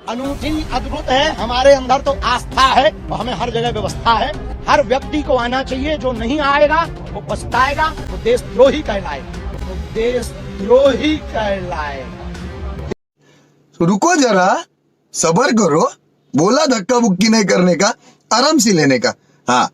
अनूठी अद्भुत है। हमारे अंदर तो आस्था है और हमें हर जगह व्यवस्था है। हर व्यक्ति को आना चाहिए, जो नहीं आएगा वो पछताएगा, वो देशद्रोही कहलाएगा, वो देशद्रोही कहलाएगा। रुको जरा, सबर करो, बोला धक्का मुक्की नहीं करने का, आराम से लेने का। हाँ,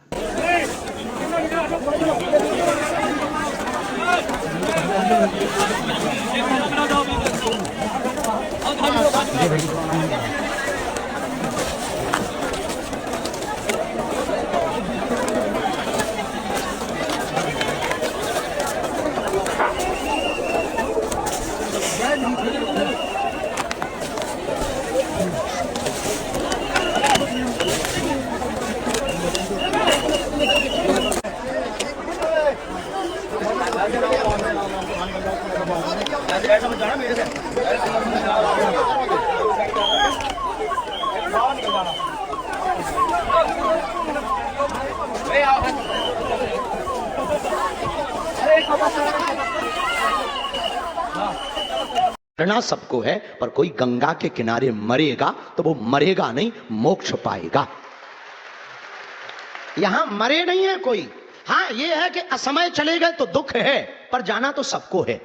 मरना सबको है, पर कोई गंगा के किनारे मरेगा तो वो मरेगा नहीं, मोक्ष पाएगा। यहां मरे नहीं है कोई। हाँ, ये है कि असमय चले गए तो दुख है, पर जाना तो सबको है।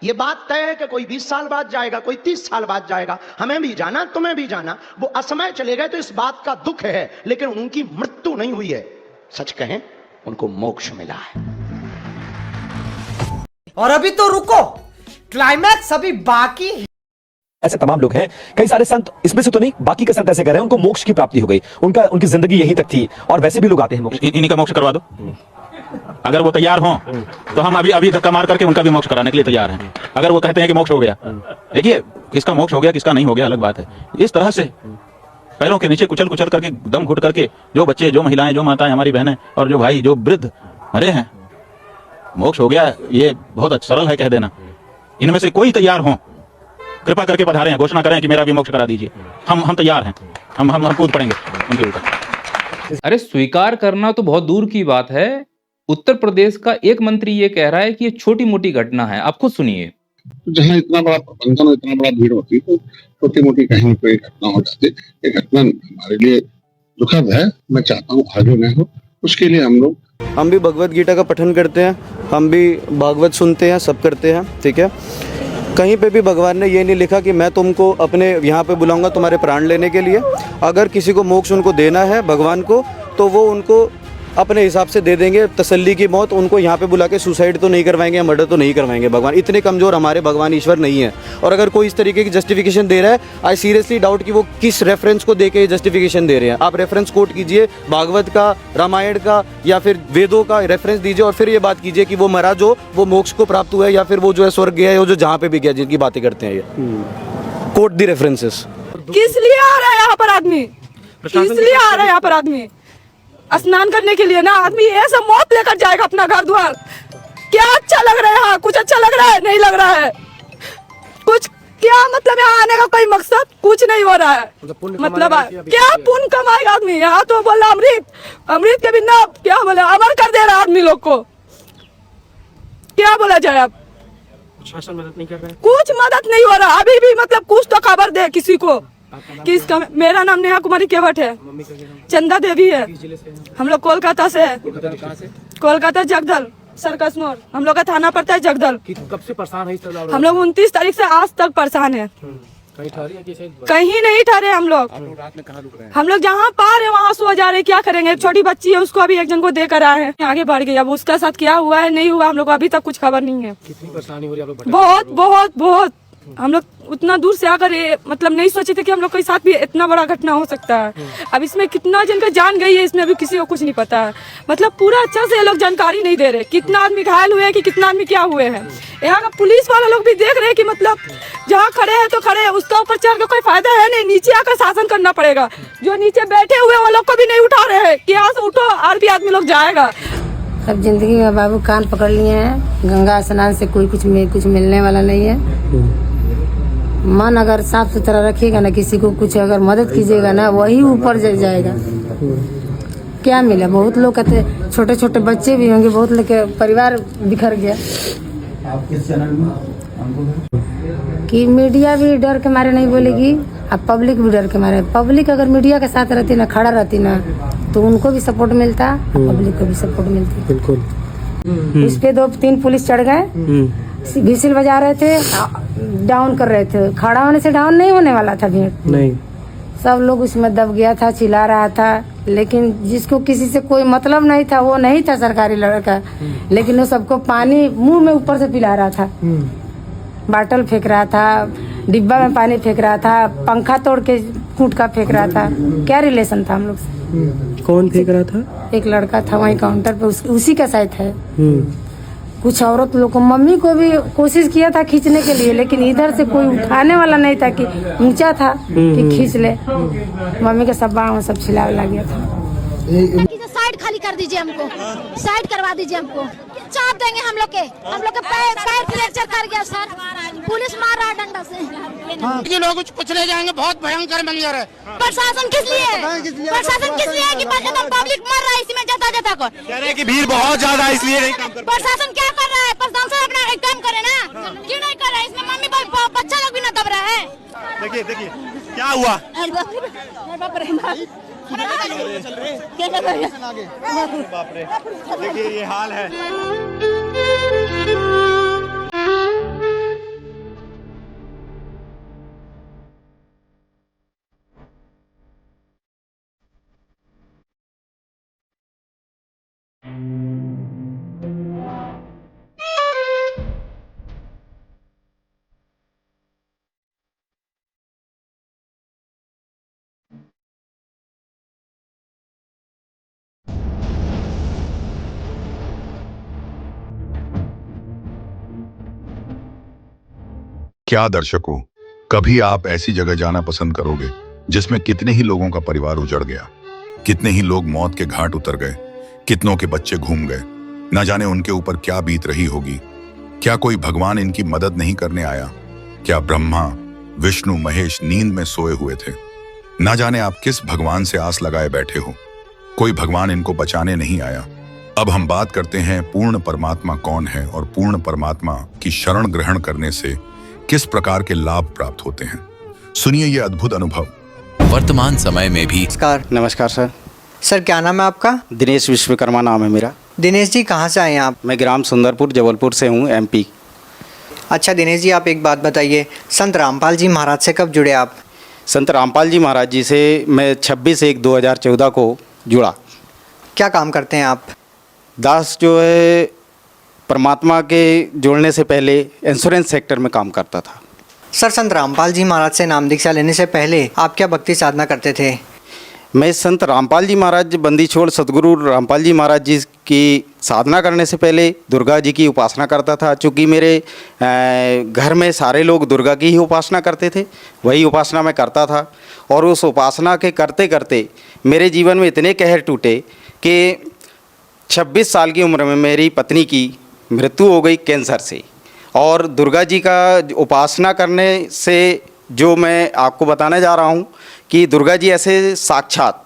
ये बात तय है कि कोई 20 साल बाद जाएगा, कोई 30 साल बाद जाएगा। हमें भी जाना, तुम्हें भी जाना। वो असमय चले गए तो इस बात का दुख है, लेकिन उनकी मृत्यु नहीं हुई है। सच कहें, उनको मोक्ष मिला है। और अभी तो रुको, क्लाइमैक्स अभी बाकी है। ऐसे तमाम लोग हैं, कई सारे संत, इसमें से तो नहीं, बाकी के संत ऐसे कह रहे हैं उनको मोक्ष की प्राप्ति हो गई, उनकी जिंदगी यहीं तक थी, और वैसे भी लोग आते हैं मोक्ष। इन्हीं का मोक्ष करवा दो। अगर वो तैयार हों तो हम अभी धक्का मार करके उनका भी मोक्ष कराने के लिए तैयार हैं। अगर वो कहते हैं कि मोक्ष हो गया, देखिए किसका मोक्ष हो गया किसका नहीं हो गया अलग बात है। इस तरह से पैरों के नीचे कुचल कुचल करके, दम घुट करके जो बच्चे, जो महिलाएं, जो माताएं, हमारी बहनें और जो भाई, जो वृद्ध मरे हैं, मोक्ष हो गया, ये बहुत सरल है कह देना। इनमें से कोई तैयार हो, कृपा करके पधारें, घोषणा करें कि मेरा भी मोक्ष करा दीजिए। हम तैयार हैं, हम कूद पड़ेंगे उनके ऊपर। अरे स्वीकार करना तो बहुत दूर की बात है। उत्तर प्रदेश का एक मंत्री ये कह रहा है कि ये छोटी मोटी घटना है। आप खुद सुनिए। जहाँ इतना बड़ा प्रबंधन और इतना बड़ा भीड़ होती तो छोटी मोटी कहीं कोई घटना हो जाती। ये घटना हमारे लिए दुखद है। मैं चाहता हूँ आगे न हो, उसके लिए हम भी भगवत गीता का पठन करते हैं, हम भी भागवत सुनते हैं, सब करते हैं, ठीक है। कहीं पे भी भगवान ने ये नहीं लिखा कि मैं तुमको अपने यहाँ पे बुलाऊंगा तुम्हारे प्राण लेने के लिए। अगर किसी को मोक्ष उनको देना है भगवान को, तो वो उनको अपने हिसाब से दे देंगे तसल्ली की मौत। उनको यहाँ पे बुला के सुसाइड तो नहीं करवाएंगे, मर्डर तो नहीं करवाएंगे। भगवान इतने कमज़ोर हमारे भगवान ईश्वर नहीं है। और अगर कोई इस तरीके की जस्टिफिकेशन दे रहा है, आई सीरियसली डाउट कि वो किस रेफरेंस को दे के जस्टिफिकेशन दे रहे हैं। आप रेफरेंस कोट कीजिए, भागवत का, रामायण का या फिर वेदों का रेफरेंस दीजिए, और फिर ये बात कीजिए कि वो मरा जो वो मोक्ष को प्राप्त हुआ है, या फिर वो जो है स्वर्ग गया है, जो जहाँ पे भी गया, जिनकी बातें करते हैं ये। कोट दी रेफरेंसेस। किस लिए आ रहा है यहाँ पर आदमी? किस लिए आ रहा है यहाँ पर आदमी? स्नान करने के लिए ना। आदमी ऐसा मौत लेकर जाएगा अपना घर द्वार। क्या अच्छा लग रहा है यहाँ? कुछ अच्छा लग रहा है? नहीं लग रहा है कुछ। क्या मतलब यहाँ आने का कोई मकसद? कुछ नहीं हो रहा है। मतलब क्या पुण्य कमाएगा आदमी? यहाँ तो बोला अमृत के बिना क्या बोला, अमर कर दे रहा है आदमी लोग को। क्या बोला जाए? अब शासन मदद नहीं कर रहा है, कुछ मदद नहीं हो रहा अभी भी। मतलब कुछ तो खबर दे किसी को। किसका? मेरा नाम नेहा कुमारी केवट है। चंदा देवी है। हम लोग कोलकाता से है। कोलकाता जगदल सर्कस मोड़। हम लोग का थाना पड़ता है जगदल। कब से परेशान है इस तरह? हम लोग 29 तारीख से आज तक परेशान है। कहीं नहीं ठहरे हम लोग। हम लोग जहाँ पा रहे वहाँ सो जा रहे। क्या करेंगे? एक छोटी बच्ची है, उसको अभी एक जन को देकर आए हैं, आगे बढ़ गई। अब उसका साथ क्या हुआ है नहीं हुआ हम लोग को अभी तक कुछ खबर नहीं है। कितनी परेशानी हो रही है आप लोग? बहुत बहुत बहुत। हम लोग उतना दूर से आकर मतलब नहीं सोचे थे कि हम लोग के साथ भी इतना बड़ा घटना हो सकता है। अब इसमें कितना जन का जान गई है, इसमें अभी किसी को कुछ नहीं पता है। मतलब पूरा अच्छा से ये लोग जानकारी नहीं दे रहे, कितना आदमी घायल हुए कि कितना आदमी क्या हुए हैं। यहाँ का पुलिस वाले लोग भी देख रहे हैं कि मतलब जहाँ खड़े हैं तो खड़े हैं, उसका ऊपर चढ़ के कोई फायदा है नहीं। नीचे आकर शासन करना पड़ेगा। जो नीचे बैठे हुए वो लोग को भी नहीं उठा रहे हैं कि यहाँ से उठो और भी आदमी लोग जाएगा। अब जिंदगी में बाबू कान पकड़ लिए हैं। गंगा स्नान से कोई कुछ मिलने वाला नहीं है। मन अगर साफ सुथरा रखिएगा ना, किसी को कुछ अगर मदद कीजिएगा ना, वही ऊपर जाएगा। क्या मिला? बहुत लोग कहते, छोटे छोटे बच्चे भी होंगे, बहुत लोग के परिवार बिखर गया। कि मीडिया भी डर के मारे नहीं बोलेगी, अब पब्लिक भी डर के मारे, पब्लिक अगर मीडिया के साथ रहती ना, खड़ा रहती ना, तो उनको भी सपोर्ट मिलता और पब्लिक को भी सपोर्ट मिलती। बिल्कुल। उस पे 2-3 पुलिस चढ़ गए, विसिल बजा रहे थे, डाउन कर रहे थे। खड़ा होने से डाउन नहीं होने वाला था भीड़, नहीं, सब लोग उसमें दब गया था, चिल्ला रहा था। लेकिन जिसको किसी से कोई मतलब नहीं था, वो नहीं था सरकारी लड़का, लेकिन वो सबको पानी मुंह में ऊपर से पिला रहा था, बाटल फेंक रहा था, डिब्बा में पानी फेंक रहा था, पंखा तोड़ के कूट का फेंक रहा था। क्या रिलेशन था हम लोग से? कौन फेंक रहा था? एक लड़का था वहीं काउंटर पे, उसी का साथ है। कुछ औरत लोग को, मम्मी को भी कोशिश किया था खींचने के लिए, लेकिन इधर से कोई उठाने वाला नहीं था कि ऊंचा था कि खींच ले। मम्मी का सब बाँह सब छिला गया था। साइड खाली कर दीजिए, हमको साइड करवा दीजिए, हमको चाप देंगे हम लोग के पैर फ्रैक्चर कर गया सर, पुलिस मार रहा है डंडा से। ये लोग कुछ ले जाएंगे, बहुत भयंकर मंजर है। प्रशासन किस लिए कि पब्लिक मर रहा है इसी में जता को कह रहे हैं कि भीड़ बहुत ज्यादा है इसलिए नहीं काम कर। प्रशासन क्या कर रहा है? प्रशासन अपना एक काम करे ना, क्यों नहीं कर रहा है? इसमें मम्मी बच्चा लोग भी ना दब रहा है। देखिए क्या हुआ, बाप रे, देखिए ये हाल है। क्या दर्शकों, कभी आप ऐसी जगह जाना पसंद करोगे जिसमें कितने ही लोगों का परिवार उजड़ गया, कितने ही लोग मौत के घाट उतर गए, कितनों के बच्चे घूम गए, न जाने उनके ऊपर क्या बीत रही होगी। क्या कोई भगवान इनकी मदद नहीं करने आया? क्या ब्रह्मा विष्णु महेश नींद में सोए हुए थे? न जाने आप किस भगवान से आस लगाए बैठे हो, कोई भगवान इनको बचाने नहीं आया। अब हम बात करते हैं पूर्ण परमात्मा कौन है और पूर्ण परमात्मा की शरण ग्रहण करने से किस प्रकार के लाभ प्राप्त होते हैं। सुनिए ये अद्भुत अनुभव। वर्तमान समय में भी। नमस्कार सर। सर क्या नाम है आपका? दिनेश विश्वकर्मा नाम है मेरा। दिनेश जी कहाँ से आए हैं आप? मैं ग्राम सुंदरपुर जबलपुर से हूँ, MP। अच्छा दिनेश जी, आप एक बात बताइए, संत रामपाल जी महाराज से कब जुड़े आप? संत रामपाल जी महाराज जी से मैं 26/1/2014 को जुड़ा। क्या काम करते हैं आप? दास जो है परमात्मा के जोड़ने से पहले इंश्योरेंस सेक्टर में काम करता था। सर संत रामपाल जी महाराज से नाम दीक्षा लेने से पहले आप क्या भक्ति साधना करते थे? मैं संत रामपाल जी महाराज बंदी छोड़ सदगुरु रामपाल जी महाराज जी की साधना करने से पहले दुर्गा जी की उपासना करता था। चूँकि मेरे घर में सारे लोग दुर्गा की ही उपासना करते थे, वही उपासना मैं करता था। और उस उपासना के करते करते मेरे जीवन में इतने कहर टूटे कि 26 साल की उम्र में मेरी पत्नी की मृत्यु हो गई कैंसर से। और दुर्गा जी का उपासना करने से जो मैं आपको बताने जा रहा हूँ कि दुर्गा जी ऐसे साक्षात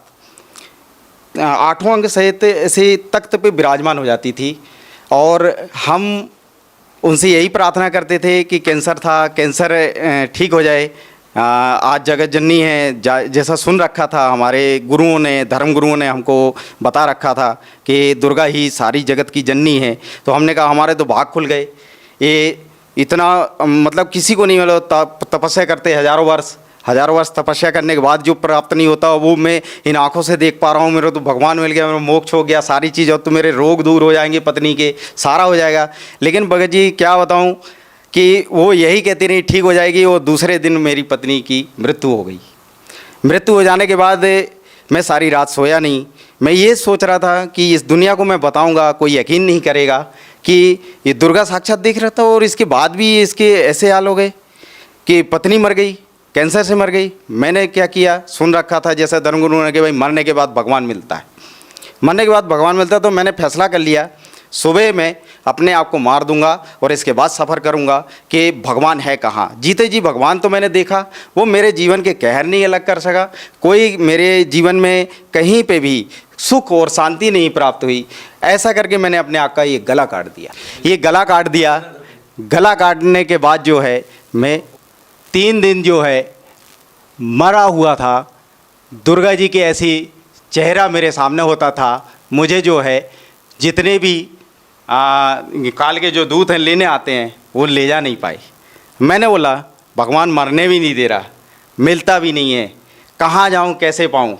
8वां अंग सहित ऐसे तख्त पे विराजमान हो जाती थी। और हम उनसे यही प्रार्थना करते थे कि कैंसर था, कैंसर ठीक हो जाए। आज जगत जननी है, जैसा सुन रखा था हमारे गुरुओं ने, धर्म गुरुओं ने हमको बता रखा था कि दुर्गा ही सारी जगत की जननी है। तो हमने कहा हमारे तो भाग खुल गए। ये इतना मतलब किसी को नहीं मिला। तपस्या करते हज़ारों वर्ष तपस्या करने के बाद जो प्राप्त नहीं होता वो मैं इन आंखों से देख पा रहा हूँ। मेरे तो भगवान मिल गया, मेरा मोक्ष हो गया, सारी चीज़, और तो मेरे रोग दूर हो जाएंगे, पत्नी के सारा हो जाएगा। लेकिन भगत जी क्या बताऊँ कि वो यही कहती रही ठीक हो जाएगी। वो दूसरे दिन मेरी पत्नी की मृत्यु हो गई। मृत्यु हो जाने के बाद मैं सारी रात सोया नहीं। मैं ये सोच रहा था कि इस दुनिया को मैं बताऊंगा, कोई यकीन नहीं करेगा कि ये दुर्गा साक्षात देख रहा था और इसके बाद भी इसके ऐसे हाल हो गए कि पत्नी मर गई, कैंसर से मर गई। मैंने क्या किया, सुन रखा था जैसे धर्मगुरु ने कि भाई मरने के बाद भगवान मिलता है, मरने के बाद भगवान मिलता है। तो मैंने फैसला कर लिया सुबह मैं अपने आप को मार दूंगा और इसके बाद सफ़र करूंगा कि भगवान है कहाँ। जीते जी भगवान तो मैंने देखा, वो मेरे जीवन के कहर नहीं अलग कर सका। कोई मेरे जीवन में कहीं पे भी सुख और शांति नहीं प्राप्त हुई। ऐसा करके मैंने अपने आप का ये गला काट दिया। गला काटने के बाद जो है मैं 3 दिन जो है मरा हुआ था, दुर्गा जी के ऐसी चेहरा मेरे सामने होता था, मुझे जो है जितने भी काल के जो दूत हैं लेने आते हैं वो ले जा नहीं पाए। मैंने बोला भगवान मरने भी नहीं दे रहा, मिलता भी नहीं है, कहाँ जाऊँ कैसे पाऊँ।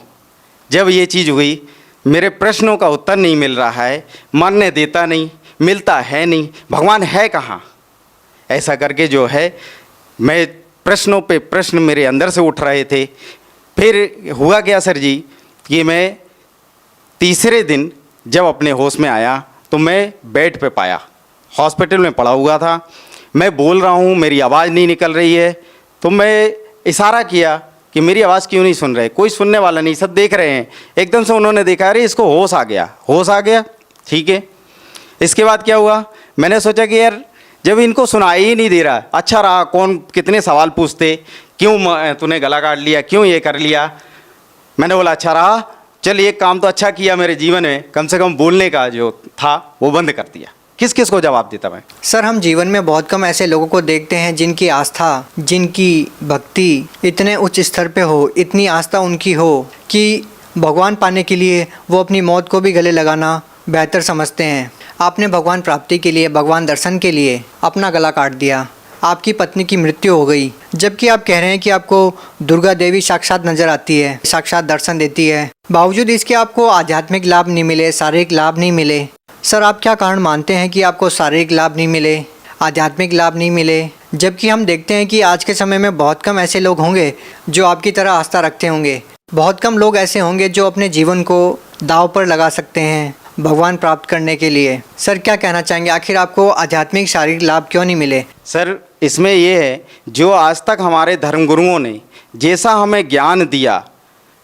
जब ये चीज़ हुई, मेरे प्रश्नों का उत्तर नहीं मिल रहा है, मरने देता नहीं, मिलता है नहीं, भगवान है कहाँ, ऐसा करके जो है मैं प्रश्नों पे प्रश्न मेरे अंदर से उठ रहे थे। फिर हुआ क्या सर जी कि मैं तीसरे दिन जब अपने होश में आया तो मैं बेड पे पाया, हॉस्पिटल में पड़ा हुआ था। मैं बोल रहा हूँ, मेरी आवाज़ नहीं निकल रही है। तो मैं इशारा किया कि मेरी आवाज़ क्यों नहीं सुन रहे, कोई सुनने वाला नहीं, सब देख रहे हैं। एकदम से उन्होंने देखा, अरे इसको होश आ गया, होश आ गया, ठीक है। इसके बाद क्या हुआ, मैंने सोचा कि यार जब इनको सुनाई ही नहीं दे रहा, अच्छा रहा, कौन कितने सवाल पूछते, क्यों तूने गला काट लिया, क्यों ये कर लिया। मैंने बोला अच्छा रहा, चल एक काम तो अच्छा किया मेरे जीवन में, कम से कम बोलने का जो था वो बंद कर दिया। किस किस को जवाब देता मैं। सर, हम जीवन में बहुत कम ऐसे लोगों को देखते हैं जिनकी आस्था, जिनकी भक्ति इतने उच्च स्तर पे हो, इतनी आस्था उनकी हो कि भगवान पाने के लिए वो अपनी मौत को भी गले लगाना बेहतर समझते हैं। आपने भगवान प्राप्ति के लिए, भगवान दर्शन के लिए अपना गला काट दिया, आपकी पत्नी की मृत्यु हो गई, जबकि आप कह रहे हैं कि आपको दुर्गा देवी साक्षात नजर आती है, साक्षात दर्शन देती है, बावजूद इसके आपको आध्यात्मिक लाभ नहीं मिले, शारीरिक लाभ नहीं मिले। सर, आप क्या कारण मानते हैं कि आपको शारीरिक लाभ नहीं मिले, आध्यात्मिक लाभ नहीं मिले, जबकि हम देखते हैं कि आज के समय में बहुत कम ऐसे लोग होंगे जो आपकी तरह आस्था रखते होंगे, बहुत कम लोग ऐसे होंगे जो अपने जीवन को दांव पर लगा सकते हैं भगवान प्राप्त करने के लिए। सर, क्या कहना चाहेंगे, आखिर आपको आध्यात्मिक शारीरिक लाभ क्यों नहीं मिले? सर, इसमें ये है, जो आज तक हमारे धर्मगुरुओं ने जैसा हमें ज्ञान दिया,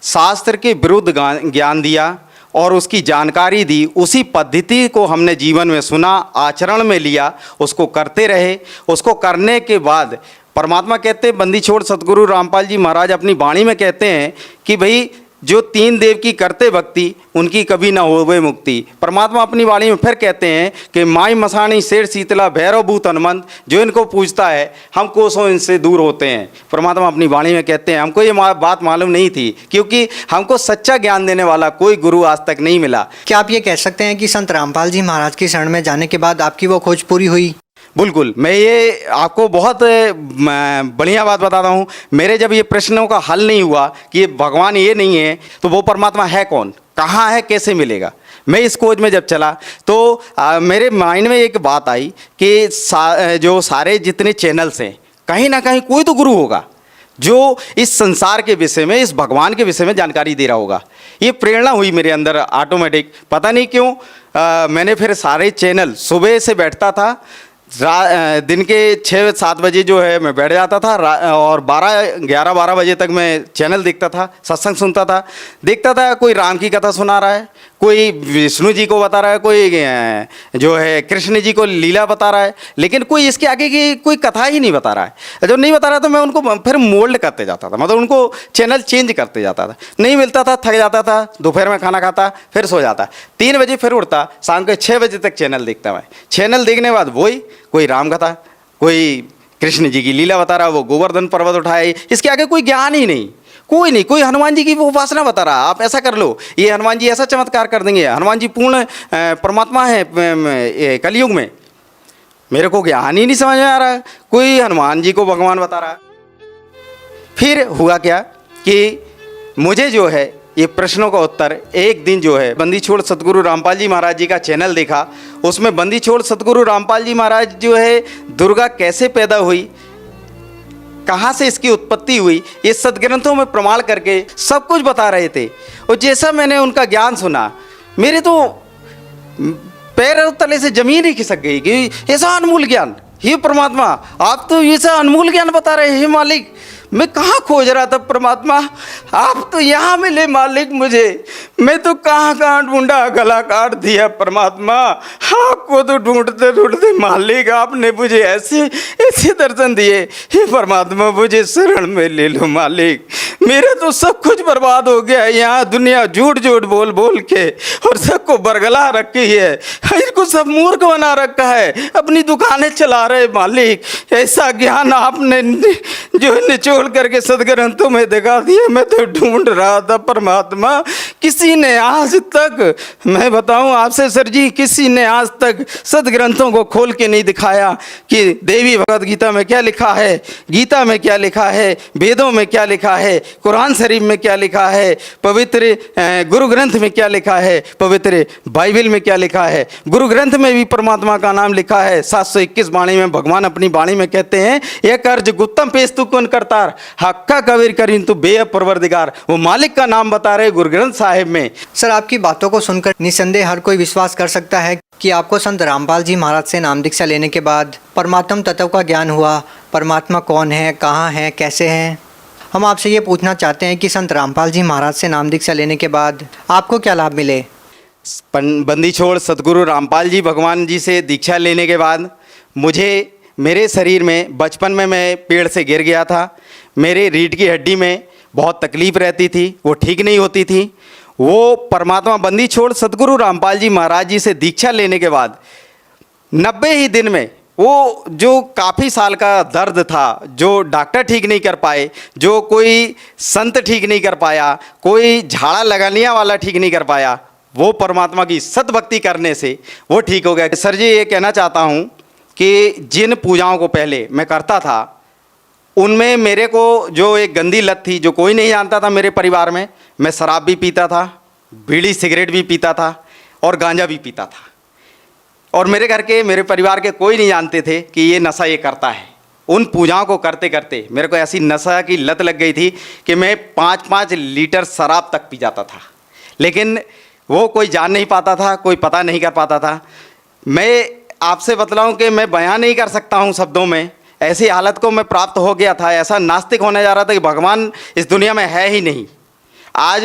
शास्त्र के विरुद्ध ज्ञान दिया और उसकी जानकारी दी, उसी पद्धति को हमने जीवन में सुना, आचरण में लिया, उसको करते रहे। उसको करने के बाद परमात्मा कहते हैं, बंदी छोड़ सतगुरु रामपाल जी महाराज अपनी वाणी में कहते हैं कि भाई जो तीन देव की करते भक्ति, उनकी कभी ना होवे मुक्ति। परमात्मा अपनी वाणी में फिर कहते हैं कि माई मसाणी शेर शीतला भैरव भूत हनुमंत, जो इनको पूजता है हम कोसों इनसे दूर होते हैं। परमात्मा अपनी वाणी में कहते हैं। हमको ये बात मालूम नहीं थी, क्योंकि हमको सच्चा ज्ञान देने वाला कोई गुरु आज तक नहीं मिला। क्या आप ये कह सकते हैं कि संत रामपाल जी महाराज की शरण में जाने के बाद आपकी वो खोज पूरी हुई? बिल्कुल, मैं ये आपको बहुत बढ़िया बात बताता हूँ। मेरे जब ये प्रश्नों का हल नहीं हुआ कि भगवान ये नहीं है तो वो परमात्मा है कौन, कहाँ है, कैसे मिलेगा, मैं इस खोज में जब चला तो मेरे माइंड में एक बात आई कि जो सारे जितने चैनल्स हैं, कहीं ना कहीं कोई तो गुरु होगा जो इस संसार के विषय में, इस भगवान के विषय में जानकारी दे रहा होगा। ये प्रेरणा हुई मेरे अंदर ऑटोमेटिक, पता नहीं क्यों। मैंने फिर सारे चैनल, सुबह से बैठता था, दिन के 6-7 बजे जो है मैं बैठ जाता था और 11-12 बजे तक मैं चैनल देखता था, सत्संग सुनता था, देखता था कोई राम की कथा सुना रहा है, कोई विष्णु जी को बता रहा है, कोई जो है कृष्ण जी को लीला बता रहा है, लेकिन कोई इसके आगे की कोई कथा ही नहीं बता रहा है। जब नहीं बता रहा तो मैं उनको फिर मोल्ड करते जाता था, मतलब उनको चैनल चेंज करते जाता था। नहीं मिलता था, थक जाता था, दोपहर में खाना खाता, फिर सो जाता, 3 बजे फिर उठता, शाम के 6 बजे तक चैनल देखता मैं। चैनल देखने के बाद वही कोई राम कथा, कोई कृष्ण जी की लीला बता रहा, वो गोवर्धन पर्वत उठाए, इसके आगे कोई ज्ञान ही नहीं, कोई नहीं। कोई हनुमान जी की वो उपासना बता रहा, आप ऐसा कर लो, ये हनुमान जी ऐसा चमत्कार कर देंगे, हनुमान जी पूर्ण परमात्मा है कलयुग में। मेरे को ज्ञान ही नहीं समझ में आ रहा है, कोई हनुमान जी को भगवान बता रहा है। फिर हुआ क्या कि मुझे जो है ये प्रश्नों का उत्तर एक दिन जो है बंदी छोड़ सतगुरु रामपाल जी महाराज जी का चैनल देखा, उसमें बंदी छोड़ सतगुरु रामपाल जी महाराज जो है दुर्गा कैसे पैदा हुई, कहाँ से इसकी उत्पत्ति हुई, ये सदग्रंथों में प्रमाण करके सब कुछ बता रहे थे। और जैसा मैंने उनका ज्ञान सुना, मेरे तो पैर तले से जमीन ही खिसक गई कि ऐसा अनमोल ज्ञान, हे परमात्मा आप तो ऐसा अनमोल ज्ञान बता रहे हैं मालिक। मैं कहाँ खोज रहा था परमात्मा, आप तो यहाँ मिले मालिक मुझे। मैं तो कहाँ कहाँ ढूंढा, गला काट दिया परमात्मा। आपको तो ढूंढते ढूंढते मालिक आपने मुझे ऐसे ऐसे दर्शन दिए। हे परमात्मा मुझे शरण में ले लो मालिक, मेरा तो सब कुछ बर्बाद हो गया। यहाँ दुनिया झूठ झूठ बोल बोल के और सबको बरगला रखी है, इनको सब मूर्ख बना रखा है, अपनी दुकानें चला रहे मालिक। ऐसा ज्ञान आपने जो निचोड़ खोल करके सदग्रंथों में दिखा दिया। मैं तो ढूंढ रहा था परमात्मा, किसी ने आज तक, मैं बताऊं आपसे सर जी, किसी ने आज तक सदग्रंथों को खोल के नहीं दिखाया कि देवी भगवत गीता में क्या लिखा है, गीता में क्या लिखा है, वेदों में क्या लिखा है, कुरान शरीफ में क्या लिखा है, पवित्र गुरु ग्रंथ में क्या लिखा है, पवित्र बाइबल में क्या लिखा है। गुरु ग्रंथ में भी परमात्मा का नाम लिखा है। 721 वाणी में भगवान अपनी वाणी में कहते हैं, एक अर्ज गुप्तम पेश तू कौन करतार, हक्का कबीर करीन तू बेअब परवरदिगार। वो मालिक का नाम बता रहे गुरु ग्रंथ साहिब में। सर, आपकी बातों को सुनकर निसंदेह हर कोई विश्वास कर सकता है कि आपको संत रामपाल जी महाराज से नाम दीक्षा लेने के बाद परमात्म तत्व का ज्ञान हुआ। परमात्मा कौन है, कहाँ है, कैसे हैं। हम आपसे ये पूछना चाहते हैं कि संत रामपाल जी महाराज से नाम दीक्षा लेने के बाद आपको क्या लाभ मिले। बंदी छोड़ सतगुरु रामपाल जी भगवान जी से दीक्षा लेने के बाद मुझे, मेरे शरीर में, बचपन में मैं पेड़ से गिर गया था, मेरे रीढ़ की हड्डी में बहुत तकलीफ़ रहती थी, वो ठीक नहीं होती थी। वो परमात्मा बंदी छोड़ सतगुरु रामपाल जी महाराज जी से दीक्षा लेने के बाद 90 ही दिन में वो जो काफ़ी साल का दर्द था, जो डॉक्टर ठीक नहीं कर पाए, जो कोई संत ठीक नहीं कर पाया, कोई झाड़ा लगाने वाला ठीक नहीं कर पाया, वो परमात्मा की सतभक्ति करने से वो ठीक हो गया। सर जी, ये कहना चाहता हूँ कि जिन पूजाओं को पहले मैं करता था, उनमें मेरे को जो एक गंदी लत थी, जो कोई नहीं जानता था मेरे परिवार में, मैं शराब भी पीता था, बीड़ी सिगरेट भी पीता था और गांजा भी पीता था। और मेरे घर के, मेरे परिवार के कोई नहीं जानते थे कि ये नशा ये करता है। उन पूजाओं को करते करते मेरे को ऐसी नशा की लत लग गई थी कि मैं 5-5 लीटर शराब तक पी जाता था, लेकिन वो कोई जान नहीं पाता था, कोई पता नहीं कर पाता था। मैं आपसे बतलाऊं कि मैं बयान नहीं कर सकता हूं शब्दों में, ऐसी हालत को मैं प्राप्त हो गया था, ऐसा नास्तिक होने जा रहा था कि भगवान इस दुनिया में है ही नहीं। आज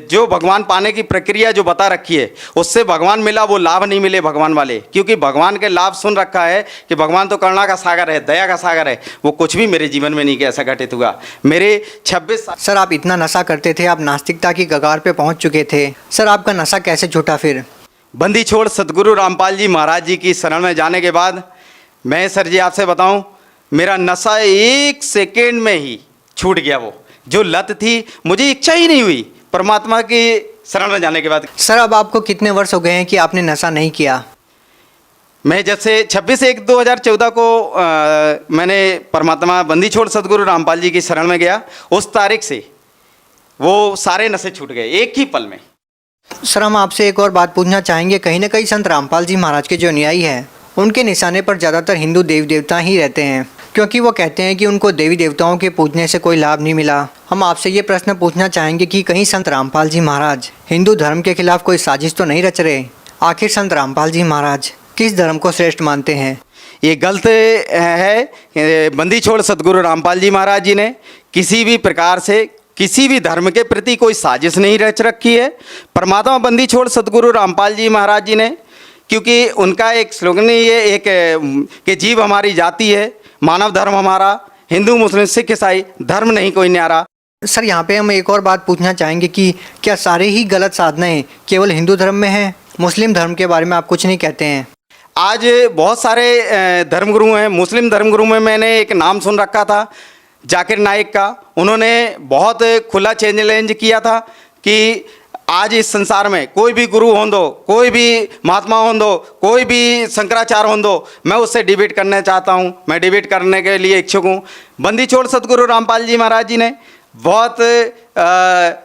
जो भगवान पाने की प्रक्रिया जो बता रखी है, उससे भगवान मिला, वो लाभ नहीं मिले भगवान वाले, क्योंकि भगवान के लाभ सुन रखा है कि भगवान तो करुणा का सागर है, दया का सागर है। वो कुछ भी मेरे जीवन में नहीं कि ऐसा घटित हुआ। मेरे 26 साल। सर, आप इतना नशा करते थे, आप नास्तिकता की कगार पे पहुंच चुके थे। सर, आपका नशा कैसे छूटा फिर। बंदी छोड़ सतगुरु रामपाल जी महाराज जी की शरण में जाने के बाद मैं सर जी आपसे बताऊं, मेरा नशा 1 सेकेंड में ही छूट गया। वो जो लत थी, मुझे इच्छा ही नहीं हुई परमात्मा की शरण में जाने के बाद। सर, अब आपको कितने वर्ष हो गए हैं कि आपने नशा नहीं किया। मैं जब से 26/1/2014 को मैंने परमात्मा बंदी छोड़ सतगुरु रामपाल जी की शरण में गया, उस तारीख से वो सारे नशे छूट गए एक ही पल में। सर, हम आपसे एक और बात पूछना चाहेंगे। कहीं ना कहीं संत रामपाल जी महाराज के जो अनुयायी हैं, उनके निशाने पर ज़्यादातर हिंदू देवी देवता ही रहते हैं, क्योंकि वो कहते हैं कि उनको देवी देवताओं के पूजने से कोई लाभ नहीं मिला। हम आपसे ये प्रश्न पूछना चाहेंगे कि कहीं संत रामपाल जी महाराज हिंदू धर्म के खिलाफ कोई साजिश तो नहीं रच रहे। आखिर संत रामपाल जी महाराज किस धर्म को श्रेष्ठ मानते हैं। ये गलत है। बंदी छोड़ सतगुरु रामपाल जी महाराज जी ने किसी भी प्रकार से किसी भी धर्म के प्रति कोई साजिश नहीं रच रखी है। परमात्मा बंदी छोड़ सतगुरु रामपाल जी महाराज जी ने, क्योंकि उनका एक स्लोगन ये एक कि जीव हमारी जाति है, मानव धर्म हमारा, हिंदू मुस्लिम सिख ईसाई धर्म नहीं कोई न्यारा। सर, यहाँ पे हम एक और बात पूछना चाहेंगे कि क्या सारे ही गलत साधनाएं केवल हिंदू धर्म में हैं, मुस्लिम धर्म के बारे में आप कुछ नहीं कहते हैं। आज बहुत सारे धर्मगुरु हैं। मुस्लिम धर्मगुरु में मैंने एक नाम सुन रखा था, जाकिर नाइक का। उन्होंने बहुत खुला चैलेंज किया था कि आज इस संसार में कोई भी गुरु हों दो, कोई भी महात्मा हों दो, कोई भी शंकराचार्य हों दो, मैं उससे डिबेट करना चाहता हूँ, मैं डिबेट करने के लिए इच्छुक हूँ। बंदी छोड़ सतगुरु रामपाल जी महाराज जी ने बहुत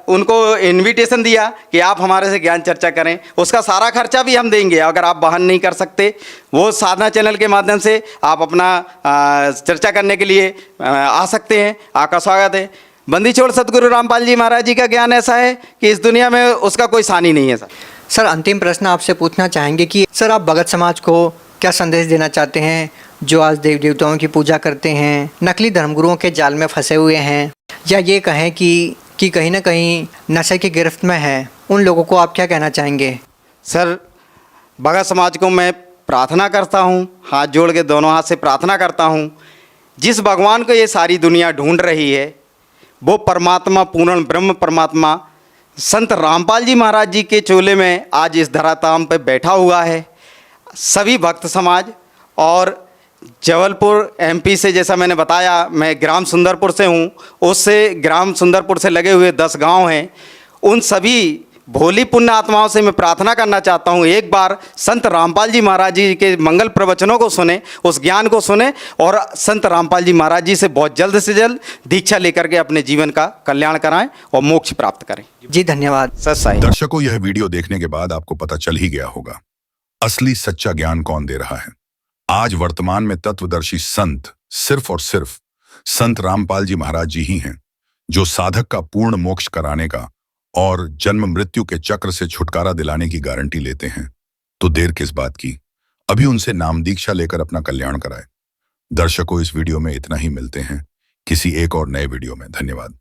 उनको इनविटेशन दिया कि आप हमारे से ज्ञान चर्चा करें, उसका सारा खर्चा भी हम देंगे। अगर आप बहन नहीं कर सकते, वो साधना चैनल के माध्यम से आप अपना चर्चा करने के लिए आ सकते हैं। आपका स्वागत है। बंदी छोड़ सतगुरु रामपाल जी महाराज जी का ज्ञान ऐसा है कि इस दुनिया में उसका कोई सानी नहीं है। सर, अंतिम प्रश्न आपसे पूछना चाहेंगे कि सर, आप भगत समाज को क्या संदेश देना चाहते हैं, जो आज देवी देवताओं की पूजा करते हैं, नकली धर्मगुरुओं के जाल में फंसे हुए हैं, या ये कहें कि कहीं ना कहीं नशे की गिरफ्त में है, उन लोगों को आप क्या कहना चाहेंगे। सर, भगत समाज को मैं प्रार्थना करता हूँ, हाथ जोड़ के दोनों हाथ से प्रार्थना करता हूँ, जिस भगवान को ये सारी दुनिया ढूंढ रही है, वो परमात्मा पूर्ण ब्रह्म परमात्मा संत रामपाल जी महाराज जी के चोले में आज इस धराधाम पे बैठा हुआ है। सभी भक्त समाज और जबलपुर एमपी से, जैसा मैंने बताया, मैं ग्राम सुंदरपुर से हूँ। उससे ग्राम सुंदरपुर से लगे हुए 10 गांव हैं। उन सभी भोली पुण्य आत्माओं से मैं प्रार्थना करना चाहता हूँ, एक बार संत रामपाल जी महाराज जी के मंगल प्रवचनों को सुने, उस ज्ञान को सुने और संत रामपाल जी महाराज जी से बहुत जल्द से जल्द दीक्षा लेकर के अपने जीवन का कल्याण कराएं और मोक्ष प्राप्त करें। जी धन्यवाद। सत साई। दर्शकों, यह वीडियो देखने के बाद आपको पता चल ही गया होगा असली सच्चा ज्ञान कौन दे रहा है। आज वर्तमान में तत्वदर्शी संत सिर्फ और सिर्फ संत रामपाल जी महाराज जी ही हैं, जो साधक का पूर्ण मोक्ष कराने का और जन्म मृत्यु के चक्र से छुटकारा दिलाने की गारंटी लेते हैं। तो देर किस बात की, अभी उनसे नाम दीक्षा लेकर अपना कल्याण कराएं। दर्शकों, इस वीडियो में इतना ही। मिलते हैं किसी एक और नए वीडियो में। धन्यवाद।